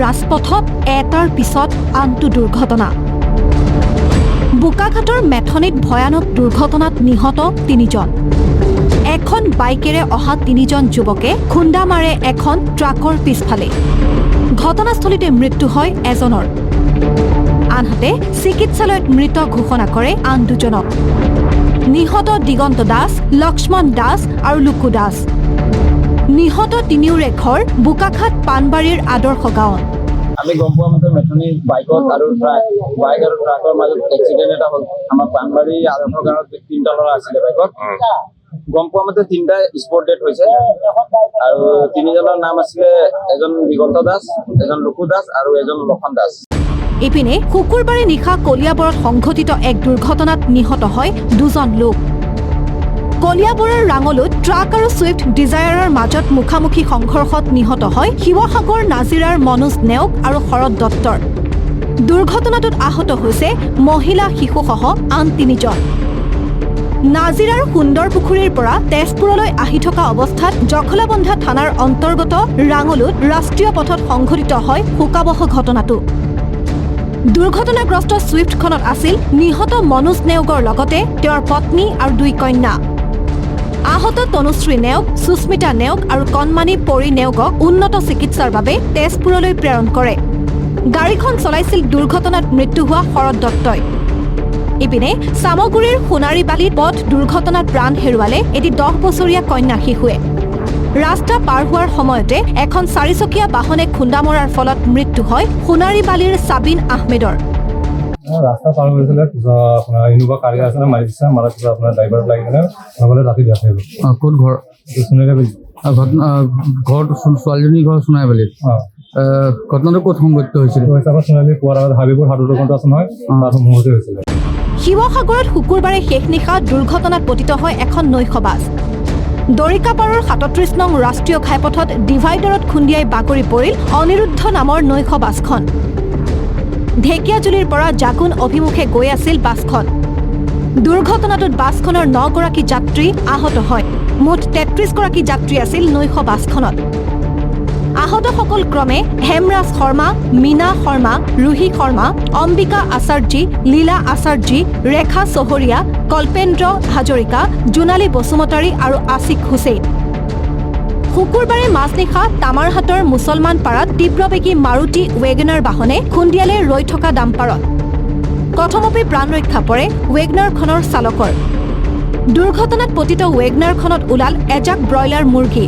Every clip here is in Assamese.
ৰাজপথত এটাৰ পিছত আনটো দুৰ্ঘটনা। বোকাখাটৰ মেথনিত ভয়ানক দুৰ্ঘটনাত নিহত 3জন। এখন বাইকেৰে অহা 3জন যুৱকে খুন্দা মাৰে এখন ট্ৰাকৰ পিছফালে। ঘটনাস্থলীতে মৃত্যু হয় এজনৰ। আনহাতে চিকিৎসালয়ত মৃত ঘোষণা কৰে আন 2জনক। নিহত দিগন্ত দাস, লক্ষ্মণ দাস আৰু লুকু দাস। নিহত তিনিওৰে ঘৰ বোকাখাট পাণবাৰীৰ আদৰ্শ গাঁৱত। আমি গম পোৱা মতে মেথনি বাইক আৰু ট্ৰাকৰ মাজত এক্সিডেণ্ট এটা হ'ল। আমাৰ পাণবাৰী আদৰ্শ গাঁৱত 3টা ল'ৰা আছিলে বাইকত। গম পোৱা মতে 3টা স্পট ডেথ হৈছে আৰু 3জনৰ নাম আছিলে এজন দিগন্ত দাস, এজন লুকু দাস আৰু এজন লক্ষণ দাস। ইপিনে শুকুৰবাৰে নিশা কলিয়াবৰত সংঘটিত এক দুৰ্ঘটনাত নিহত হয় 2জন লোক। কলিয়াবৰৰ ৰাঙলুত ট্ৰাক আৰু ছুইফ্ট ডিজায়াৰৰ মাজত মুখামুখি সংঘৰ্ষত নিহত হয় শিৱসাগৰ নাজিৰাৰ মনোজ নেওগ আৰু শৰৎ দত্তৰ। দুৰ্ঘটনাটোত আহত হৈছে মহিলা শিশুসহ আন 3জন। নাজিৰাৰ সুন্দৰপুখুৰীৰ পৰা তেজপুৰলৈ আহি থকা অৱস্থাত জখলাবন্ধা থানাৰ অন্তৰ্গত ৰাঙলুত ৰাষ্ট্ৰীয় পথত সংঘটিত হয় শোকাবহ ঘটনাটো। দুৰ্ঘটনাগ্ৰস্ত ছুইফ্টখনত আছিল নিহত মনোজ নেওগৰ লগতে তেওঁৰ পত্নী আৰু 2 কন্যা। আহত তনুশ্ৰী নেওগ, সুস্মিতা নেওগ আৰু কণমানি পৰি নেওগক উন্নত চিকিৎসাৰ বাবে তেজপুৰলৈ প্ৰেৰণ কৰে। গাড়ীখন চলাইছিল দুৰ্ঘটনাত মৃত্যু হোৱা শৰৎ দত্তই। ইপিনে চামগুৰিৰ সোণাৰীবালিত পথ দুৰ্ঘটনাত প্ৰাণ হেৰুৱালে এটি 10 বছৰীয়া কন্যা শিশুৱে। ৰাস্তা পাৰ হোৱাৰ সময়তে এখন 4চকীয়া বাহনে খুন্দা মৰাৰ ফলত মৃত্যু হয় সোণাৰীবালিৰ সাবিন আহমেদৰ। ৰাস্তা পাৰ হৈছিলে আপোনাৰ ইনোভা গাড়ী আছিলে মাৰি দিছে, মাৰাৰ পিছত আপোনাৰ ড্ৰাইভাৰ লাগি কিনে নহ'লে ৰাতি দেখা হৈ গ'ল। ক'ত ঘৰ? সোণাৰীবালি। ঘৰ ছোৱালীজনীৰ ঘৰ সোণাৰীবালিত। ঘটনাটো ক'ত সংঘটিত হৈছিল? সোণালী পোৱাৰ আগত হাবিবোৰ সাধুটো আছে নহয়, তাত মুহূৰ্তে হৈছিলে। শিৱসাগৰত শুকুৰবাৰে শেষ নিশা দুৰ্ঘটনাত পতিত হয় এখন নৈশ বাছ। দৰিকাপাৰৰ 37 নং ৰাষ্ট্ৰীয় ঘাইপথত ডিভাইডাৰত খুন্দিয়াই বাগৰি পৰিল অনিৰুদ্ধ নামৰ নৈশ বাছখন। ঢেকিয়াজুলিৰ পৰা জাগুন অভিমুখে গৈ আছিল বাছখন। দুৰ্ঘটনাটোত বাছখনৰ 9 গৰাকী যাত্ৰী আহত হয়। মুঠ 33 গৰাকী যাত্ৰী আছিল নৈশ বাছখনত। আহতসকল ক্ৰমে হেমৰাজ শৰ্মা, মীনা শৰ্মা, ৰুহি শৰ্মা, অম্বিকা আচাৰ্যী, লীলা আচাৰ্যী, ৰেখা চহৰীয়া, কল্পেন্দ্ৰ হাজৰিকা, জোনালী বসুমতাৰী আৰু আছিক হুছেইন। শুকুৰবাৰে মাজনিশা তামাৰহাটৰ মুছলমান পাৰাত তীব্ৰবেগী মাৰুতি ৱেগনাৰ বাহনে খুন্দিয়ালে ৰৈ থকা ডাম্পাৰত। প্ৰথমতে প্ৰাণ ৰক্ষা পৰে ৱেগনাৰখনৰ চালকৰ। দুৰ্ঘটনাত পতিত ৱেগনাৰখনত ওলাল এজাক ব্ৰইলাৰ মুৰ্গী।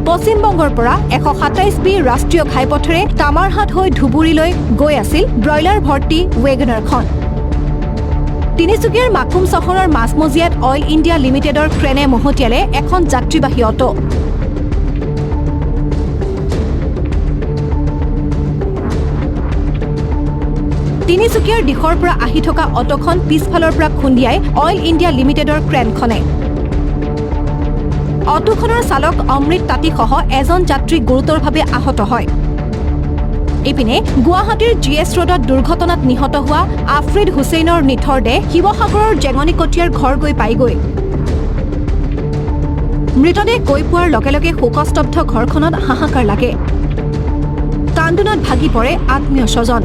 পশ্চিমবংগৰ পৰা 127B ৰাষ্ট্ৰীয় ঘাইপথেৰে তামাৰহাট হৈ ধুবুৰীলৈ গৈ আছিল ব্ৰইলাৰ ভৰ্তি ৱেগনাৰখন। তিনিচুকীয়াৰ মাকুম চহৰৰ মাজমজিয়াত অইল ইণ্ডিয়া লিমিটেডৰ ক্ৰেনে মহতিয়ালে এখন যাত্ৰীবাহী অটো। তিনিচুকীয়াৰ দিশৰ পৰা আহি থকা অটোখন পিছফালৰ পৰা খুন্দিয়াই অইল ইণ্ডিয়া লিমিটেডৰ ক্ৰেনখনে। অটোখনৰ চালক অমৃত তাঁতীসহ এজন যাত্ৰী গুৰুতৰভাৱে আহত হয়। ইপিনে গুৱাহাটীৰ GS ৰোডত দুৰ্ঘটনাত নিহত হোৱা আফ্ৰিদ হুছেইনৰ নিথৰ দেহ শিৱসাগৰৰ জেঙনিকটীয়াৰ ঘৰ গৈ পাইগৈ। মৃতদেহ গৈ পোৱাৰ লগে লগে শোকস্তব্ধ ঘৰখনত হাহাকাৰ লাগে। কান্দোনত ভাগি পৰে আত্মীয় স্বজন।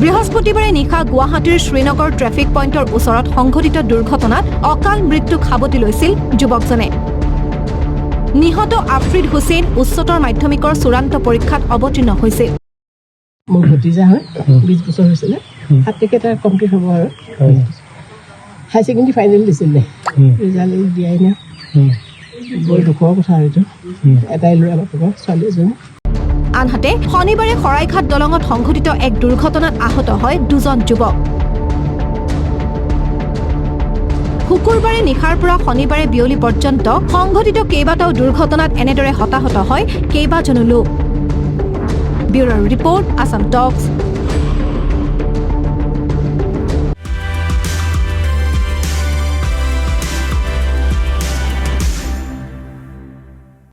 বৃহস্পতিবাৰে নিশা গুৱাহাটীৰ শ্ৰীনগৰ ট্ৰেফিক পইণ্টৰ ওচৰত সংঘটিত দুৰ্ঘটনাত অকাল মৃত্যুক সাৱটি লৈছিল যুৱকজনে। নিহত আফ্ৰিদ হুছেইন উচ্চতৰ মাধ্যমিকৰ চূড়ান্ত পৰীক্ষাত অৱতীৰ্ণ হৈছিল। মোৰ ভতিজা হয়, 20 বছৰ হৈছিলে। 7 তাৰিখে কমপ্লিট হ'ব আৰু হাই ছেকেণ্ডেৰী ফাইনেল দিছিলে, ৰিজাল্ট দিয়াই নাই। বৰ দুখৰ কথা আৰু এইটো। এটাই ল'ৰা বাপেকৰ, ছোৱালী এজনী। আনহাতে শনিবাৰে শৰাইঘাট দলঙত সংঘটিত এক দুৰ্ঘটনাত আহত হয় 2জন যুৱক। শুকুৰবাৰে নিশাৰ পৰা শনিবাৰে বিয়লি পৰ্যন্ত সংঘটিত কেইবাটাও দুৰ্ঘটনাত এনেদৰে হতাহত হয় কেইবাজনো লোক। ব্যুৰ' ৰিপৰ্ট, আছাম টক্স।